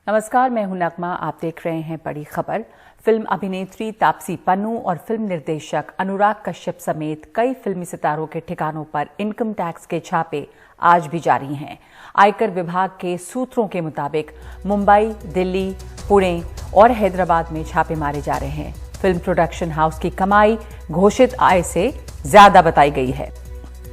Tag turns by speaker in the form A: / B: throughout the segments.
A: नमस्कार, मैं हूं नगमा। आप देख रहे हैं बड़ी खबर। फिल्म अभिनेत्री तापसी पन्नू और फिल्म निर्देशक अनुराग कश्यप समेत कई फिल्मी सितारों के ठिकानों पर इनकम टैक्स के छापे आज भी जारी हैं। आयकर विभाग के सूत्रों के मुताबिक मुंबई, दिल्ली, पुणे और हैदराबाद में छापे मारे जा रहे हैं। फिल्म प्रोडक्शन हाउस की कमाई घोषित आय से ज्यादा बताई गई है।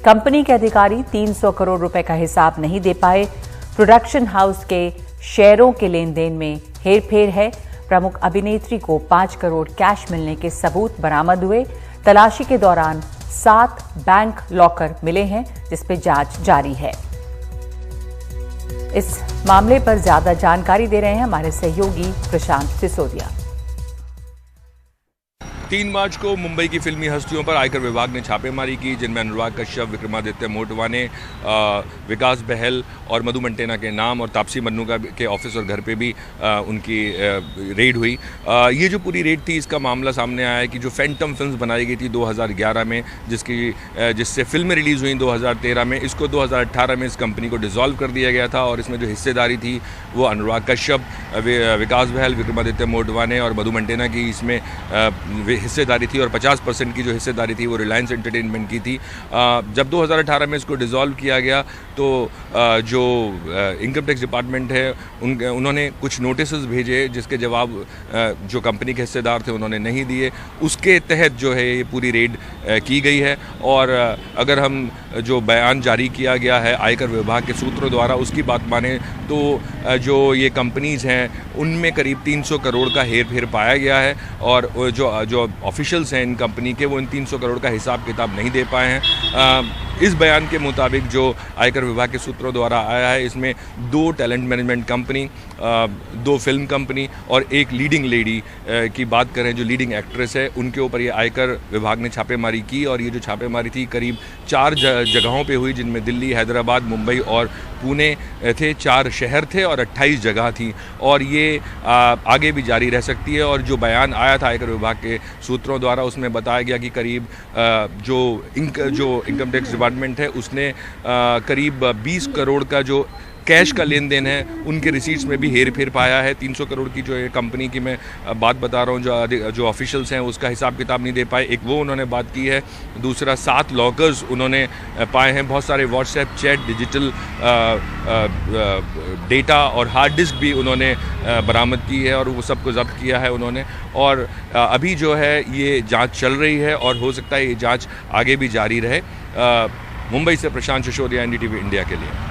A: कंपनी के अधिकारी 300 करोड़ रुपए का हिसाब नहीं दे पाए। प्रोडक्शन हाउस के शेयरों के लेन देन में हेरफेर है। प्रमुख अभिनेत्री को 5 करोड़ कैश मिलने के सबूत बरामद हुए। तलाशी के दौरान 7 बैंक लॉकर मिले हैं, जिसपे जांच जारी है। इस मामले पर ज्यादा जानकारी दे रहे हैं हमारे सहयोगी प्रशांत सिसोदिया।
B: 3 मार्च को मुंबई की फिल्मी हस्तियों पर आयकर विभाग ने छापेमारी की, जिनमें अनुराग कश्यप, विक्रमादित्य मोटवाने, विकास बहल और मधु मंटेना के नाम और तापसी पन्नू के ऑफिस और घर पे भी उनकी रेड हुई। ये जो पूरी रेड थी, इसका मामला सामने आया है कि जो फैंटम फिल्म्स बनाई गई थी 2011 में, जिससे फिल्में रिलीज़ हुई 2013 में, इसको 2018 में इस कंपनी को डिसॉल्व कर दिया गया था और इसमें जो हिस्सेदारी थी वो अनुराग कश्यप, विकास बहल, विक्रमादित्य मोटवाने और मधु मंटेना की इसमें हिस्सेदारी थी और 50% की जो हिस्सेदारी थी वो रिलायंस एंटरटेनमेंट की थी। जब 2018 में इसको डिसॉल्व किया गया तो जो इनकम टैक्स डिपार्टमेंट है उन्होंने कुछ नोटिसेस भेजे, जिसके जवाब जो कंपनी के हिस्सेदार थे उन्होंने नहीं दिए। उसके तहत जो है ये पूरी रेड की गई है। और अगर हम जो बयान जारी किया गया है आयकर विभाग के सूत्रों द्वारा, उसकी बात माने तो जो ये कंपनीज़ हैं उनमें करीब 300 करोड़ का हेर-फेर पाया गया है और जो ऑफिशियल्स हैं इन कंपनी के, वो इन 300 करोड़ का हिसाब किताब नहीं दे पाए हैं। इस बयान के मुताबिक जो आयकर विभाग के सूत्रों द्वारा आया है, इसमें 2 talent management company, 2 film company और एक लीडिंग लेडी की बात करें जो लीडिंग एक्ट्रेस है, उनके ऊपर ये आयकर विभाग ने छापेमारी की। और ये जो छापेमारी थी करीब 4 जगहों पे हुई, जिनमें दिल्ली, हैदराबाद, मुंबई और पुणे थे। 4 शहर थे और 28 जगह थी और ये आगे भी जारी रह सकती है। और जो बयान आया था आयकर विभाग के सूत्रों द्वारा, उसमें बताया गया कि करीब जो इनकम टैक्स डिपार्टमेंट है उसने करीब 20 करोड़ का जो कैश का लेन देन है उनके रिसीट्स में भी हेर फेर पाया है। 300 करोड़ की जो कंपनी की मैं बात बता रहा हूँ, जो ऑफिशियल्स हैं उसका हिसाब किताब नहीं दे पाए, एक वो उन्होंने बात की है। दूसरा 7 लॉकर्स उन्होंने पाए हैं, बहुत सारे व्हाट्सएप चैट, डिजिटल डेटा और हार्ड डिस्क भी उन्होंने बरामद की है और वो सबको जब्त किया है उन्होंने। और अभी जो है ये जांच चल रही है और हो सकता है ये जांच आगे भी जारी रहे। मुंबई से प्रशांत सिसोदिया, एनडीटीवी इंडिया के लिए।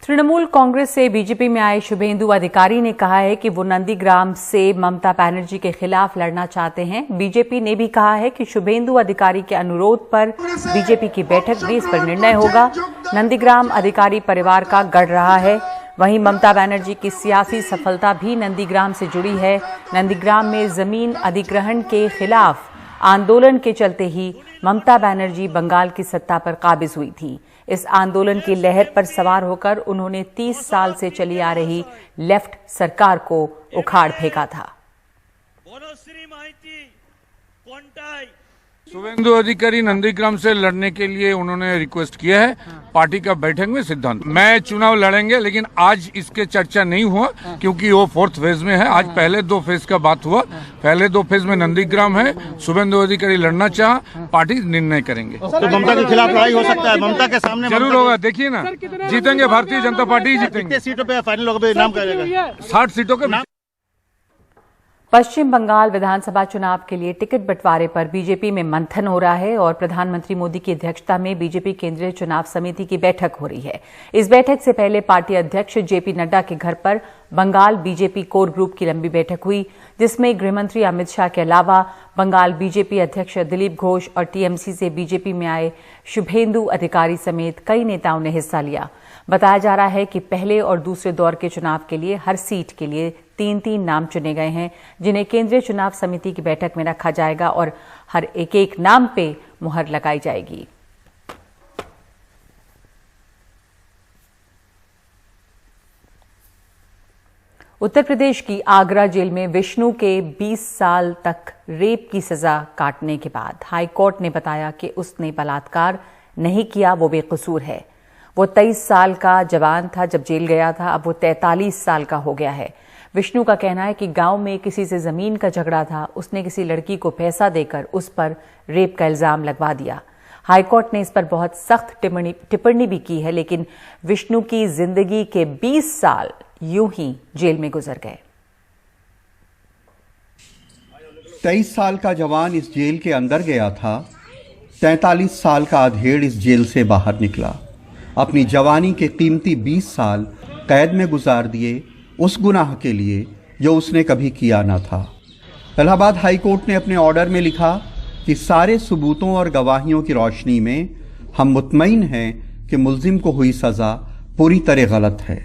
A: तृणमूल कांग्रेस से बीजेपी में आए शुभेंदु अधिकारी ने कहा है कि वो नंदीग्राम से ममता बनर्जी के खिलाफ लड़ना चाहते हैं। बीजेपी ने भी कहा है कि शुभेंदु अधिकारी के अनुरोध पर बीजेपी की बैठक में इस पर निर्णय होगा। नंदीग्राम अधिकारी परिवार का गढ़ रहा है। वहीं ममता बनर्जी की सियासी सफलता भी नंदीग्राम से जुड़ी है। नंदीग्राम में जमीन अधिग्रहण के खिलाफ आंदोलन के चलते ही ममता बनर्जी बंगाल की सत्ता पर काबिज हुई थी। इस आंदोलन की लहर पर सवार होकर उन्होंने 30 साल से चली आ रही लेफ्ट सरकार को उखाड़ फेंका था।
C: शुभेंदु अधिकारी नंदीग्राम से लड़ने के लिए उन्होंने रिक्वेस्ट किया है। पार्टी का बैठक में सिद्धांत मैं चुनाव लड़ेंगे, लेकिन आज इसके चर्चा नहीं हुआ क्योंकि वो 4th फेज में है। आज पहले 2 फेज का बात हुआ। पहले 2 फेज में नंदीग्राम है। शुभेंदु अधिकारी लड़ना चाह, पार्टी निर्णय करेंगे।
D: तो ममता के खिलाफ लड़ाई हो सकता है, ममता के सामने
C: जरूर होगा। देखिए ना, जीतेंगे भारतीय जनता पार्टी ही जीतेंगे।
D: कितने सीटों पे फाइनल होगा, नाम करेगा?
C: 60 सीटों के।
A: पश्चिम बंगाल विधानसभा चुनाव के लिए टिकट बंटवारे पर बीजेपी में मंथन हो रहा है और प्रधानमंत्री मोदी की अध्यक्षता में बीजेपी केंद्रीय चुनाव समिति की बैठक हो रही है। इस बैठक से पहले पार्टी अध्यक्ष जेपी नड्डा के घर पर बंगाल बीजेपी कोर ग्रुप की लंबी बैठक हुई, जिसमें गृहमंत्री अमित शाह के अलावा बंगाल बीजेपी अध्यक्ष दिलीप घोष और टीएमसी से बीजेपी में आए शुभेंदु अधिकारी समेत कई नेताओं ने हिस्सा लिया। बताया जा रहा है कि पहले और दूसरे दौर के चुनाव के लिए हर सीट के लिए 3-3 नाम चुने गए हैं, जिन्हें केंद्रीय चुनाव समिति की बैठक में रखा जाएगा और हर एक नाम पे मुहर लगाई जाएगी। उत्तर प्रदेश की आगरा जेल में विष्णु के 20 साल तक रेप की सजा काटने के बाद हाई कोर्ट ने बताया कि उसने बलात्कार नहीं किया, वो बेकसूर है। वो 23 साल का जवान था जब जेल गया था, अब वो 43 साल का हो गया है। विष्णु का कहना है कि गांव में किसी से जमीन का झगड़ा था, उसने किसी लड़की को पैसा देकर उस पर रेप का इल्जाम लगवा दिया। हाईकोर्ट ने इस पर बहुत सख्त टिप्पणी भी की है, लेकिन विष्णु की जिंदगी के 20 साल यूं ही जेल में गुजर गए।
E: 23 साल का जवान इस जेल के अंदर गया था, 43 साल का अधेड़ इस जेल से बाहर निकला। अपनी जवानी के कीमती 20 साल कैद में गुजार दिए उस गुनाह के लिए जो उसने कभी किया न था। इलाहाबाद हाई कोर्ट ने अपने ऑर्डर में लिखा कि सारे सबूतों और गवाहियों की रोशनी में हम मुतमईन हैं कि मुल्जिम को हुई सज़ा पूरी तरह गलत है।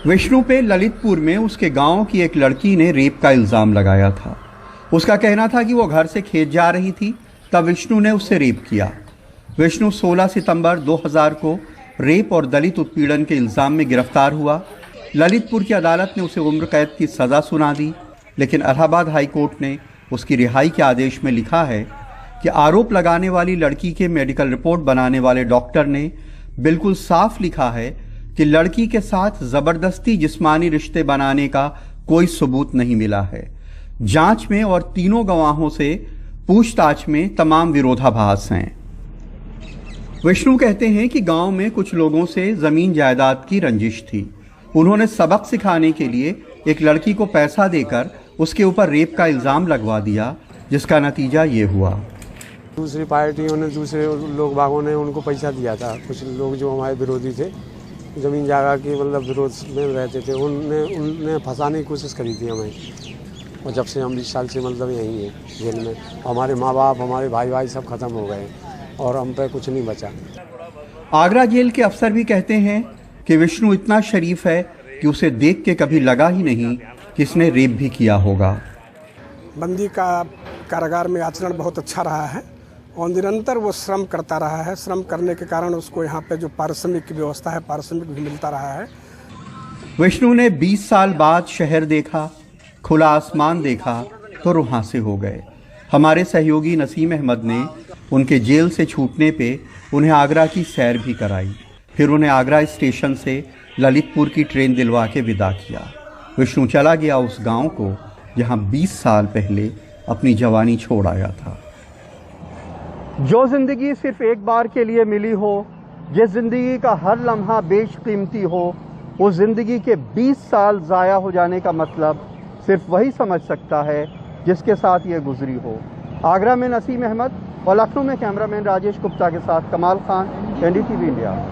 E: विष्णु पे ललितपुर में उसके गांव की एक लड़की ने रेप का इल्ज़ाम लगाया था। उसका कहना था कि वो घर से खेत जा रही थी, तब विष्णु ने उससे रेप किया। विष्णु 16 सितंबर 2000 को रेप और दलित उत्पीड़न के इल्ज़ाम में गिरफ्तार हुआ। ललितपुर की अदालत ने उसे उम्र कैद की सज़ा सुना दी, लेकिन इलाहाबाद हाई कोर्ट ने उसकी रिहाई के आदेश में लिखा है कि आरोप लगाने वाली लड़की के मेडिकल रिपोर्ट बनाने वाले डॉक्टर ने बिल्कुल साफ लिखा है कि लड़की के साथ ज़बरदस्ती जिस्मानी रिश्ते बनाने का कोई सबूत नहीं मिला है। जांच में और तीनों गवाहों से पूछताछ में तमाम विरोधाभास हैं। विष्णु कहते हैं कि गांव में कुछ लोगों से जमीन जायदाद की रंजिश थी। उन्होंने सबक सिखाने के लिए एक लड़की को पैसा देकर उसके ऊपर रेप का इल्ज़ाम लगवा दिया, जिसका नतीजा ये हुआ।
F: दूसरी पार्टियों ने, दूसरे लोग बागों ने उनको पैसा दिया था। कुछ लोग जो हमारे विरोधी थे, ज़मीन जायदाद के मतलब विरोध में रहते थे, उनने फंसाने की कोशिश करी थी हमें। और जब से हम 20 साल से मतलब यहीं हैं जेल में, हमारे माँ बाप, हमारे भाई सब ख़त्म हो गए और हम पे कुछ नहीं बचा।
E: आगरा जेल के अफसर भी कहते हैं कि विष्णु इतना शरीफ है कि उसे देख के कभी लगा ही नहीं कि इसने रेप भी किया होगा।
G: बंदी का कारागार में आचरण बहुत अच्छा रहा है और निरंतर वो श्रम करता रहा है। श्रम करने के कारण उसको यहाँ पे जो पारिश्रमिक की व्यवस्था है, पारिश्रमिक भी मिलता रहा है।
E: विष्णु ने 20 साल बाद शहर देखा, खुला आसमान देखा तो रुहां से हो गए। हमारे सहयोगी नसीम अहमद ने उनके जेल से छूटने पे उन्हें आगरा की सैर भी कराई, फिर उन्हें आगरा स्टेशन से ललितपुर की ट्रेन दिलवा के विदा किया। विष्णु चला गया उस गांव को जहां 20 साल पहले अपनी जवानी छोड़ आया था। जो जिंदगी सिर्फ एक बार के लिए मिली हो, जिस जिंदगी का हर लम्हा बेशकीमती हो, उस जिंदगी के 20 साल ज़ाया हो जाने का मतलब सिर्फ वही समझ सकता है जिसके साथ ये गुजरी हो। आगरा में नसीम अहमद और लखनऊ में कैमरामैन राजेश गुप्ता के साथ कमाल Khan, NDTV India.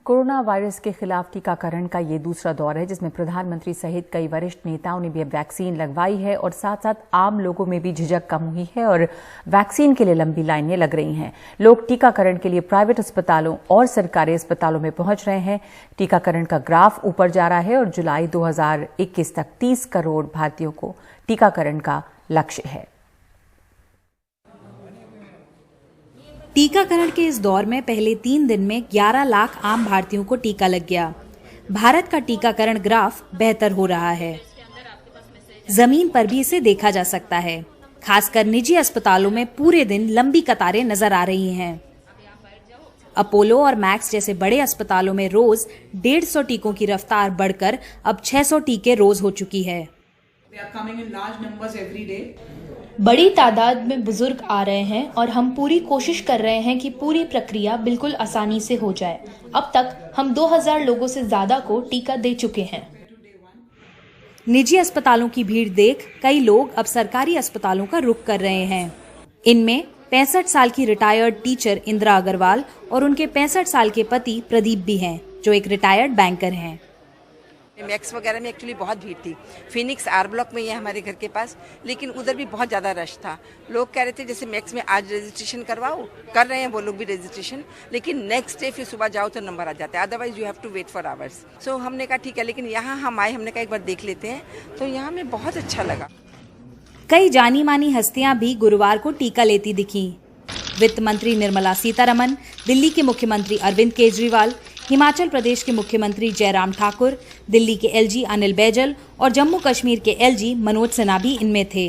A: Corona virus के खिलाफ टीकाकरण का ये दूसरा दौर है, जिसमें प्रधानमंत्री सहित कई वरिष्ठ नेताओं ने भी अब वैक्सीन लगवाई है और साथ साथ आम लोगों में भी झिझक कम हुई है और वैक्सीन के लिए लंबी लाइनें लग रही हैं। लोग टीकाकरण के लिए प्राइवेट अस्पतालों और सरकारी अस्पतालों में पहुंच रहे हैं। टीकाकरण का ग्राफ ऊपर जा रहा है और जुलाई 2021 तक 30 करोड़ भारतीयों को टीकाकरण का लक्ष्य है।
H: टीकाकरण के इस दौर में पहले 3 दिन में 11 लाख आम भारतीयों को टीका लग गया। भारत का टीकाकरण ग्राफ बेहतर हो रहा है। जमीन पर भी इसे देखा जा सकता है। खासकर निजी अस्पतालों में पूरे दिन लंबी कतारें नजर आ रही हैं। अपोलो और मैक्स जैसे बड़े अस्पतालों में रोज 150 टीकों की रफ्तार बढ़कर अब 600 टीके रोज हो चुकी है।
I: बड़ी तादाद में बुजुर्ग आ रहे हैं और हम पूरी कोशिश कर रहे हैं कि पूरी प्रक्रिया बिल्कुल आसानी से हो जाए। अब तक हम 2000 लोगों से ज्यादा को टीका दे चुके हैं।
H: निजी अस्पतालों की भीड़ देख कई लोग अब सरकारी अस्पतालों का रुख कर रहे हैं। इनमें 65 साल की रिटायर्ड टीचर इंदिरा अग्रवाल और उनके 65 साल के पति प्रदीप भी हैं, जो एक रिटायर्ड बैंकर हैं।
J: मैक्स वगैरह में एक्चुअली बहुत भीड़ थी। फिनिक्स आर ब्लॉक में ही है हमारे घर के पास, लेकिन उधर भी बहुत ज़्यादा रश था। लोग कह रहे थे जैसे मैक्स में आज रजिस्ट्रेशन करवाओ, कर रहे हैं वो लोग भी रजिस्ट्रेशन, लेकिन नेक्स्ट डे फिर सुबह जाओ तो नंबर आ जाता है, otherwise you have to wait for hours. So हमने कहा ठीक है, लेकिन यहाँ हम आए, हमने कहा एक बार देख लेते हैं, तो यहाँ हमें बहुत अच्छा लगा।
H: कई जानी मानी हस्तियां भी गुरुवार को टीका लेती दिखी। वित्त मंत्री निर्मला सीतारमण, दिल्ली के मुख्यमंत्री अरविंद केजरीवाल, हिमाचल प्रदेश के मुख्यमंत्री जयराम ठाकुर, दिल्ली के LG अनिल बैजल और जम्मू कश्मीर के LG मनोज सिन्हा भी इनमें थे।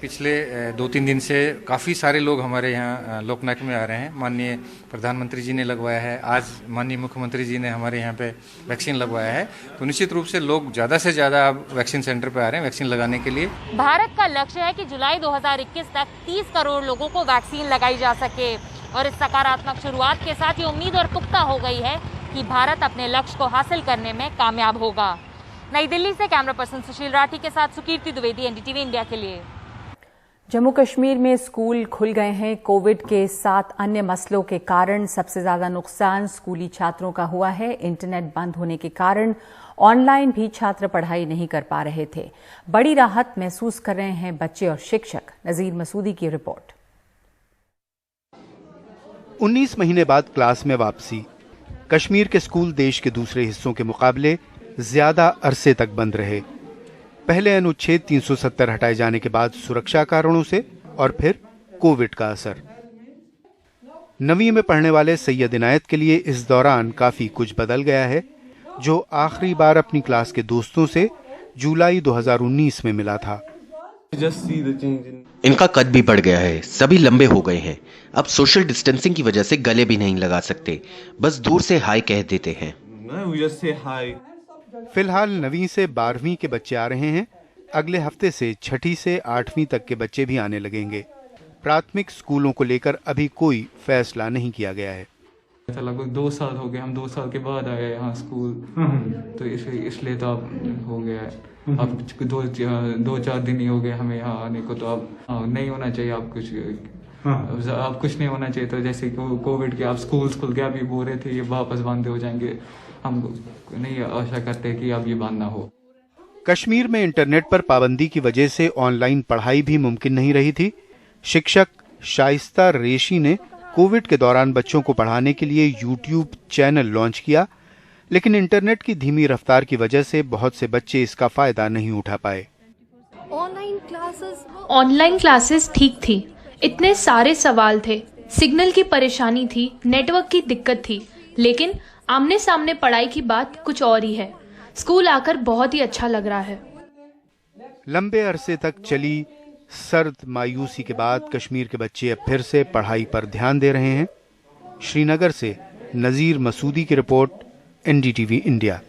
K: पिछले 2-3 दिन से काफ़ी सारे लोग हमारे यहाँ लोकनायक में आ रहे हैं। माननीय प्रधानमंत्री जी ने लगवाया है, आज माननीय मुख्यमंत्री जी ने हमारे यहाँ पे वैक्सीन लगवाया है, तो निश्चित रूप से लोग ज़्यादा से ज़्यादा अब वैक्सीन सेंटर पे आ रहे हैं वैक्सीन लगाने के लिए।
L: भारत का लक्ष्य है कि जुलाई 2021 तक 30 करोड़ लोगों को वैक्सीन लगाई जा सके और इस सकारात्मक शुरुआत के साथ ये उम्मीद और पुख्ता हो गई है कि भारत अपने लक्ष्य को हासिल करने में कामयाब होगा। नई दिल्ली से कैमरा पर्सन सुशील राठी के साथ सुकीर्ति द्विवेदी, एनडीटीवी इंडिया के लिए।
A: जम्मू कश्मीर में स्कूल खुल गए हैं। कोविड के 7 अन्य मसलों के कारण सबसे ज्यादा नुकसान स्कूली छात्रों का हुआ है। इंटरनेट बंद होने के कारण ऑनलाइन भी छात्र पढ़ाई नहीं कर पा रहे थे। बड़ी राहत महसूस कर रहे हैं बच्चे और शिक्षक। नजीर मसूदी की रिपोर्ट।
M: 19 महीने बाद क्लास में वापसी। कश्मीर के स्कूल देश के दूसरे हिस्सों के मुकाबले ज्यादा अरसे तक बंद रहे। पहले अनुच्छेद 370 हटाए जाने के बाद सुरक्षा कारणों से और फिर कोविड का असर। 9वीं में पढ़ने वाले सैयद इनायत के लिए इस दौरान काफी कुछ बदल गया है। जो आखिरी बार अपनी क्लास के दोस्तों से जुलाई 2019 में मिला था।
N: इनका कद भी बढ़ गया है, सभी लंबे हो गए हैं। अब सोशल डिस्टेंसिंग की वजह से गले भी नहीं लगा सकते, बस दूर से हाय कह देते हैं।
M: फिलहाल 9वीं से 12वीं के बच्चे आ रहे हैं। अगले हफ्ते से 6ठी से 8वीं तक के बच्चे भी आने लगेंगे। प्राथमिक स्कूलों को लेकर अभी कोई फैसला नहीं किया गया है।
O: लगभग 2 साल हो गए, हम 2 साल के बाद आए यहाँ स्कूल, तो इसलिए तो अब हो गया है। अब 2-4 दिन ही हो गए हमें यहाँ आने को, तो अब नहीं होना चाहिए। अब कुछ नहीं होना चाहिए। तो जैसे कोविड के अब स्कूल खुल गया, अभी बोल रहे थे ये वापस बंद हो जाएंगे। हम नहीं आशा करते कि अब ये बंद ना हो।
M: कश्मीर में इंटरनेट पर पाबंदी की वजह से ऑनलाइन पढ़ाई भी मुमकिन नहीं रही थी। शिक्षक शाइस्ता रेशी ने कोविड के दौरान बच्चों को पढ़ाने के लिए यूट्यूब चैनल लॉन्च किया, लेकिन इंटरनेट की धीमी रफ्तार की वजह से बहुत से बच्चे इसका फायदा नहीं उठा पाए।
I: ऑनलाइन क्लासेस ठीक थी, इतने सारे सवाल थे, सिग्नल की परेशानी थी, नेटवर्क की दिक्कत थी, लेकिन आमने सामने पढ़ाई की बात कुछ और ही है। स्कूल आकर बहुत ही अच्छा लग रहा है।
M: लंबे अरसे तक चली सर्द मायूसी के बाद कश्मीर के बच्चे अब फिर से पढ़ाई पर ध्यान दे रहे हैं। श्रीनगर से नजीर मसूदी की रिपोर्ट, एनडीटीवी इंडिया।